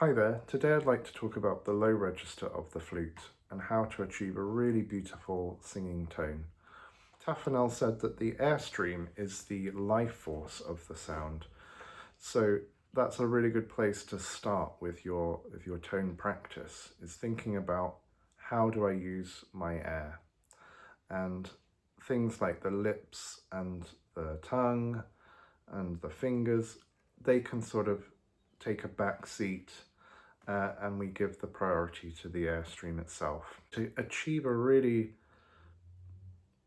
Hi there, today I'd like to talk about the low register of the flute and how to achieve a really beautiful singing tone. Taffanel said that the airstream is the life force of the sound, so that's a really good place to start with your tone practice, is thinking about how do I use my air, and things like the lips and the tongue and the fingers, they can sort of take a back seat and we give the priority to the airstream itself. To achieve a really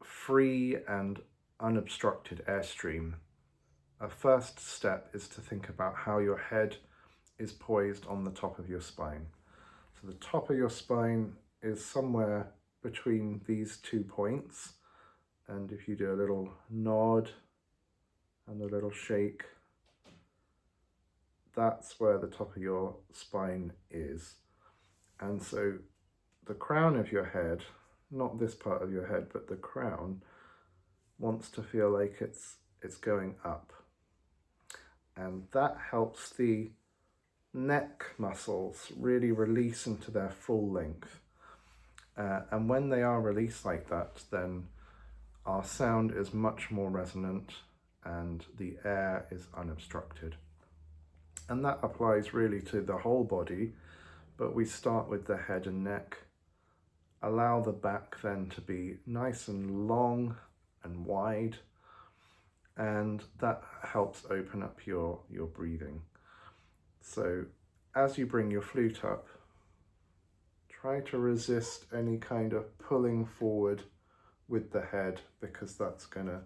free and unobstructed airstream, a first step is to think about how your head is poised on the top of your spine. So the top of your spine is somewhere between these 2 points, and if you do a little nod and a little shake, that's where the top of your spine is. And so the crown of your head, not this part of your head, but the crown, wants to feel like it's going up. And that helps the neck muscles really release into their full length. And when they are released like that, then our sound is much more resonant and the air is unobstructed. And that applies really to the whole body, but we start with the head and neck. Allow the back then to be nice and long and wide, and that helps open up your breathing. So as you bring your flute up, try to resist any kind of pulling forward with the head, because that's going to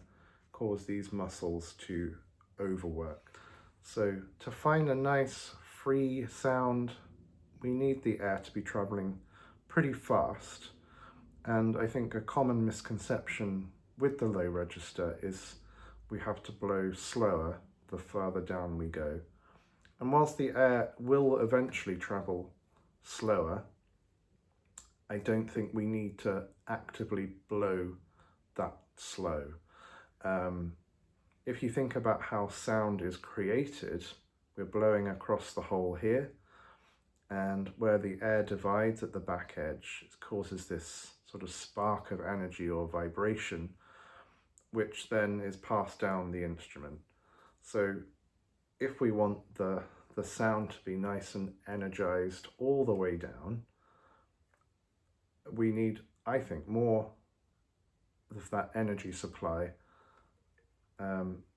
cause these muscles to overwork. So to find a nice free sound, we need the air to be traveling pretty fast. And I think a common misconception with the low register is we have to blow slower the further down we go. And whilst the air will eventually travel slower, I don't think we need to actively blow that slow. If you think about how sound is created, we're blowing across the hole here, and where the air divides at the back edge, it causes this sort of spark of energy or vibration, which then is passed down the instrument. So if we want the sound to be nice and energized all the way down, we need, I think, more of that energy supply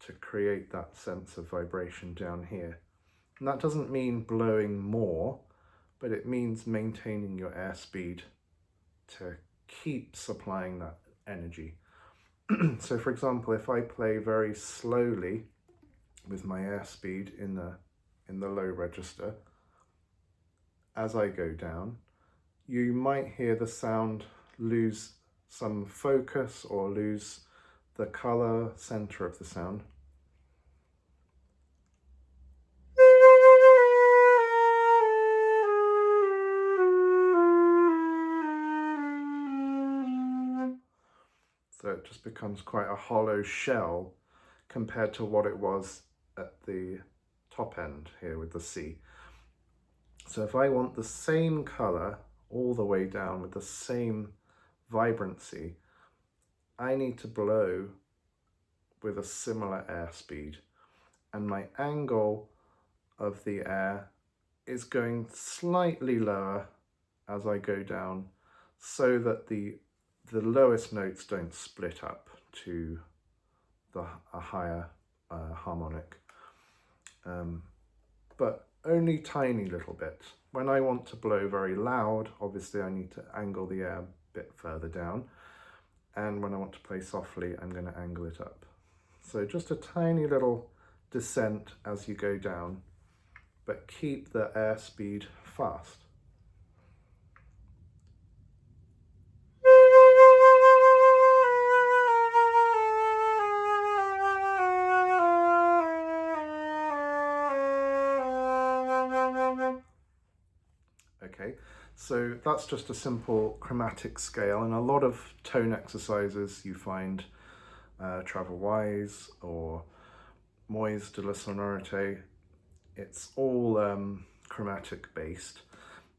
to create that sense of vibration down here. And that doesn't mean blowing more, but it means maintaining your airspeed to keep supplying that energy. So for example, if I play very slowly with my airspeed in the low register, as I go down, you might hear the sound lose some focus or lose the color center of the sound. So it just becomes quite a hollow shell compared to what it was at the top end here with the C. So if I want the same color all the way down with the same vibrancy, I need to blow with a similar airspeed, and my angle of the air is going slightly lower as I go down, so that the lowest notes don't split up to a higher harmonic, but only tiny little bit. When I want to blow very loud, obviously I need to angle the air a bit further down, and when I want to play softly, I'm going to angle it up. So just a tiny little descent as you go down, but keep the airspeed fast. Okay, so that's just a simple chromatic scale, and a lot of tone exercises you find Travel-Wise or Moise de la Sonorité, it's all chromatic based,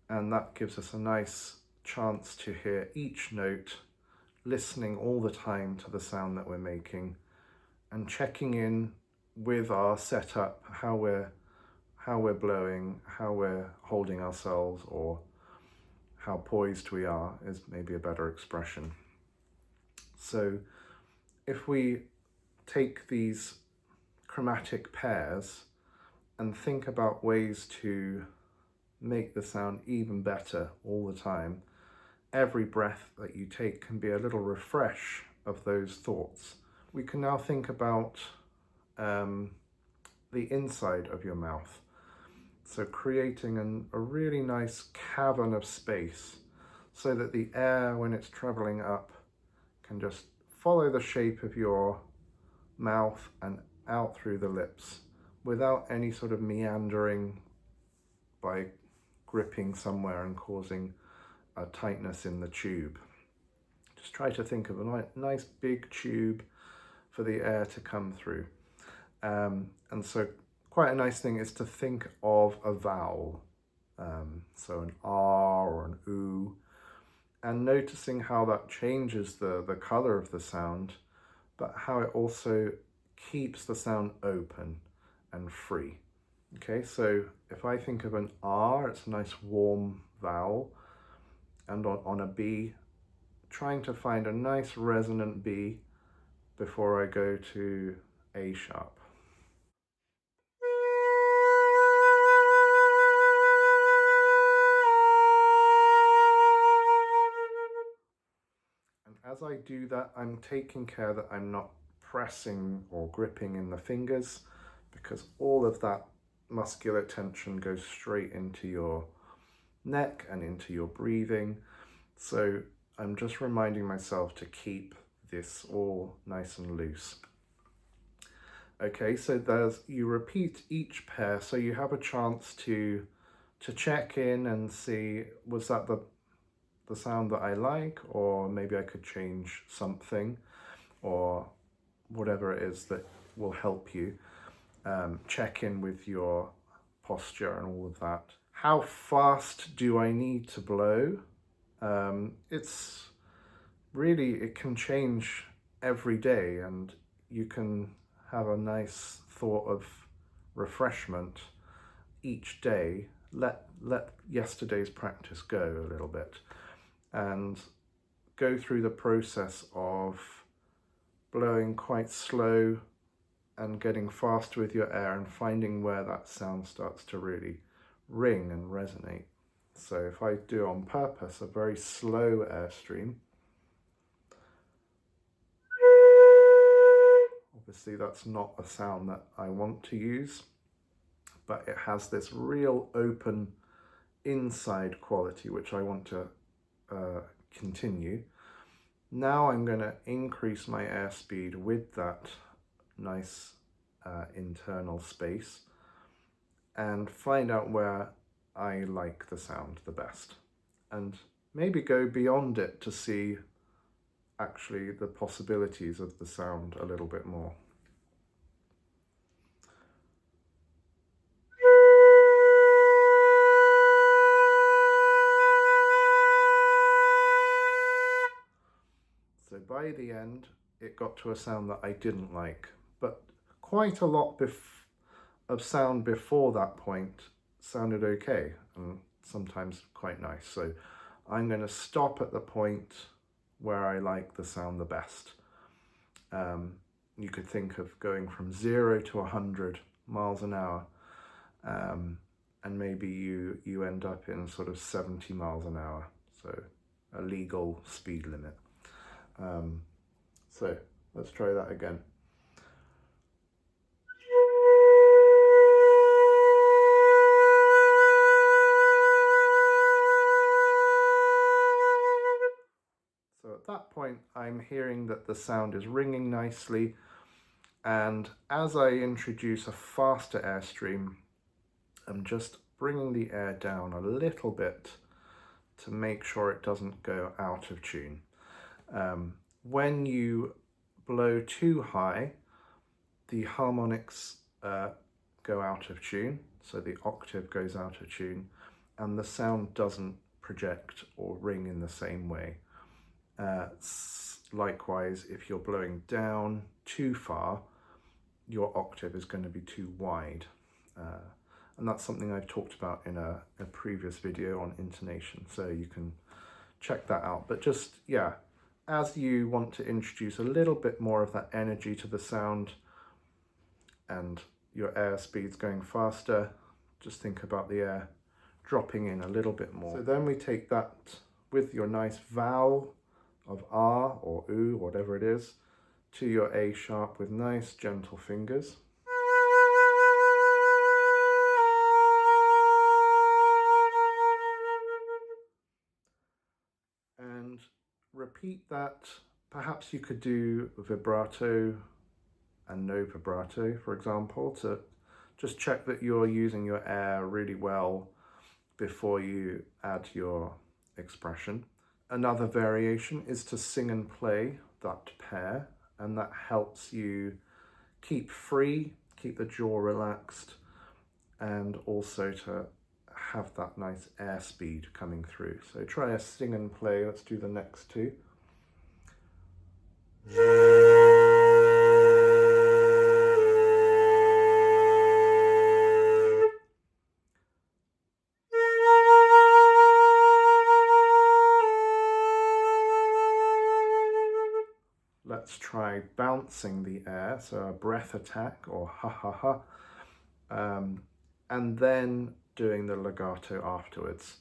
and that gives us a nice chance to hear each note, listening all the time to the sound that we're making and checking in with our setup, how we're blowing, how we're holding ourselves, or how poised we are is maybe a better expression. So if we take these chromatic pairs and think about ways to make the sound even better all the time, every breath that you take can be a little refresh of those thoughts. We can now think about the inside of your mouth. So creating a really nice cavern of space so that the air, when it's traveling up, can just follow the shape of your mouth and out through the lips without any sort of meandering by gripping somewhere and causing a tightness in the tube. Just try to think of a nice big tube for the air to come through. And so quite a nice thing is to think of a vowel, so an R or an oo, and noticing how that changes the color of the sound, but how it also keeps the sound open and free. Okay, so if I think of an R, it's a nice warm vowel, and on a B, trying to find a nice resonant B before I go to A sharp. And as I do that, I'm taking care that I'm not pressing or gripping in the fingers, because all of that muscular tension goes straight into your neck and into your breathing. So I'm just reminding myself to keep this all nice and loose. Okay, so you repeat each pair, so you have a chance to check in and see, was that the sound that I like, or maybe I could change something, or whatever it is that will help you. Check in with your posture and all of that. How fast do I need to blow? It's really, it can change every day, and you can have a nice thought of refreshment each day. Let yesterday's practice go a little bit and go through the process of blowing quite slow and getting fast with your air and finding where that sound starts to really ring and resonate. So if I do on purpose a very slow airstream, obviously that's not a sound that I want to use, but it has this real open inside quality which I want to continue. Now I'm going to increase my airspeed with that nice internal space and find out where I like the sound the best, and maybe go beyond it to see actually the possibilities of the sound a little bit more. So by the end, it got to a sound that I didn't like, but quite a lot of sound before that point sounded okay and sometimes quite nice. So I'm going to stop at the point where I like the sound the best. You could think of going from 0 to 100 miles an hour, and maybe you end up in sort of 70 miles an hour, so a legal speed limit. So let's try that again. So at that point, I'm hearing that the sound is ringing nicely, and as I introduce a faster airstream, I'm just bringing the air down a little bit to make sure it doesn't go out of tune. When you blow too high, the harmonics go out of tune, so the octave goes out of tune, and the sound doesn't project or ring in the same way. Likewise, if you're blowing down too far, your octave is going to be too wide. And that's something I've talked about in a previous video on intonation, so you can check that out. But just, yeah, as you want to introduce a little bit more of that energy to the sound and your air speed's going faster, just think about the air dropping in a little bit more. So then we take that with your nice vowel of R or U, whatever it is, to your A sharp with nice gentle fingers. And repeat that. Perhaps you could do vibrato and no vibrato, for example, to just check that you're using your air really well before you add your expression. Another variation is to sing and play that pair, and that helps you keep free, keep the jaw relaxed, and also to have that nice air speed coming through. So try a sing and play. Let's do the next two. Let's try bouncing the air, so a breath attack or ha ha ha, and then doing the legato afterwards.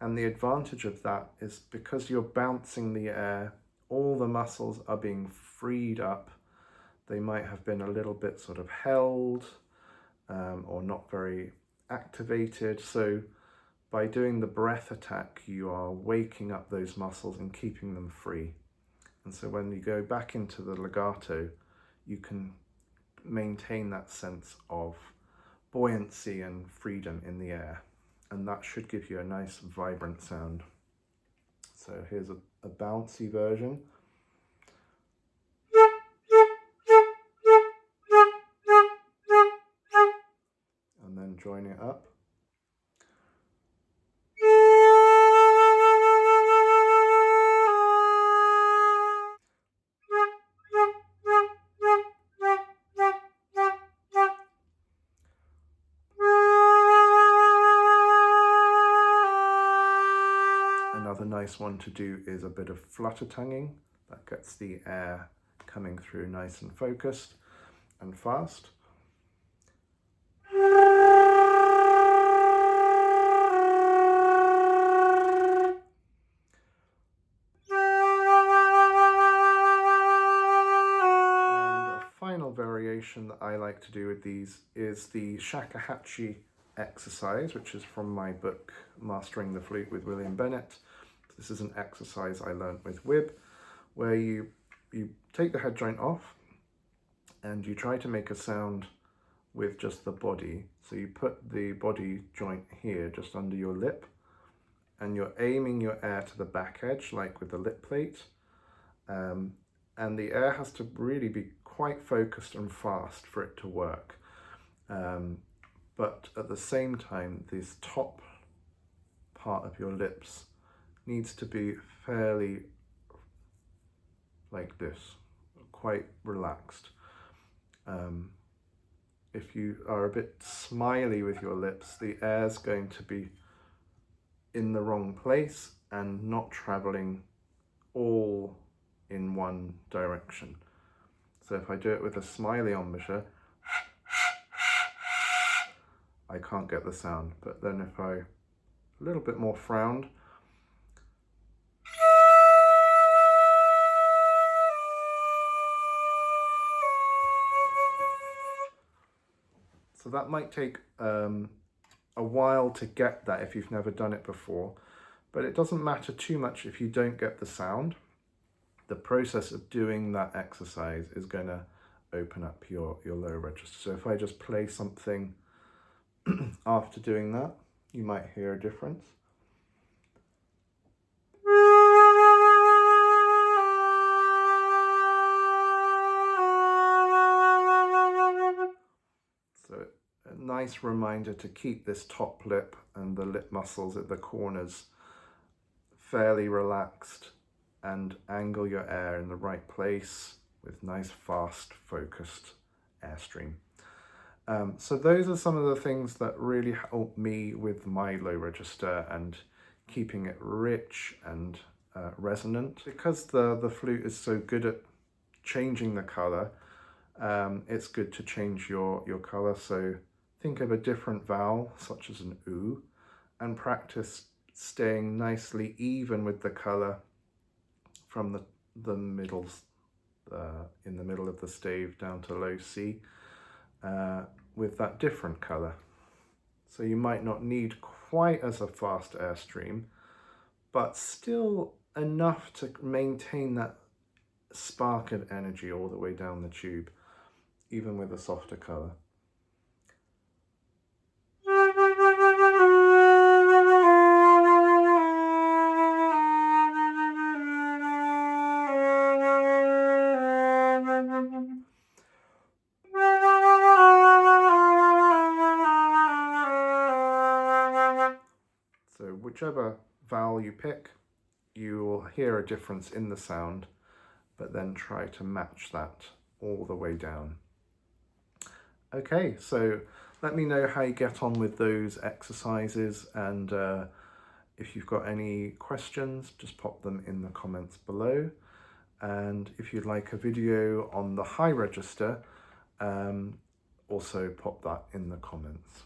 And the advantage of that is because you're bouncing the air, all the muscles are being freed up. They might have been a little bit sort of held or not very activated. So by doing the breath attack, you are waking up those muscles and keeping them free. And so when you go back into the legato, you can maintain that sense of buoyancy and freedom in the air. And that should give you a nice vibrant sound. So here's a bouncy version. And then join it up. Another nice one to do is a bit of flutter tonguing. That gets the air coming through nice and focused and fast. Variation that I like to do with these is the shakuhachi exercise, which is from my book Mastering the Flute with William Bennett. This is an exercise I learned with Wib, where you take the head joint off and you try to make a sound with just the body. So you put the body joint here just under your lip, and you're aiming your air to the back edge like with the lip plate, and the air has to really be quite focused and fast for it to work, but at the same time this top part of your lips needs to be fairly like this, quite relaxed. If you are a bit smiley with your lips, the air's going to be in the wrong place and not traveling all in one direction. So if I do it with a smiley embouchure, I can't get the sound. But then if I a little bit more frowned, so that might take a while to get that if you've never done it before, but it doesn't matter too much if you don't get the sound. The process of doing that exercise is going to open up your low register. So if I just play something after doing that, you might hear a difference. So nice reminder to keep this top lip and the lip muscles at the corners fairly relaxed and angle your air in the right place with nice, fast, focused airstream. So those are some of the things that really help me with my low register and keeping it rich and resonant. Because the flute is so good at changing the color, it's good to change your color. So think of a different vowel, such as an oo, and practice staying nicely even with the color from the middles, in the middle of the stave down to low C, with that different color. So you might not need quite as a fast airstream, but still enough to maintain that spark of energy all the way down the tube, even with a softer color. So whichever vowel you pick, you will hear a difference in the sound, but then try to match that all the way down. Okay, so let me know how you get on with those exercises, and if you've got any questions, just pop them in the comments below. And if you'd like a video on the high register, also pop that in the comments.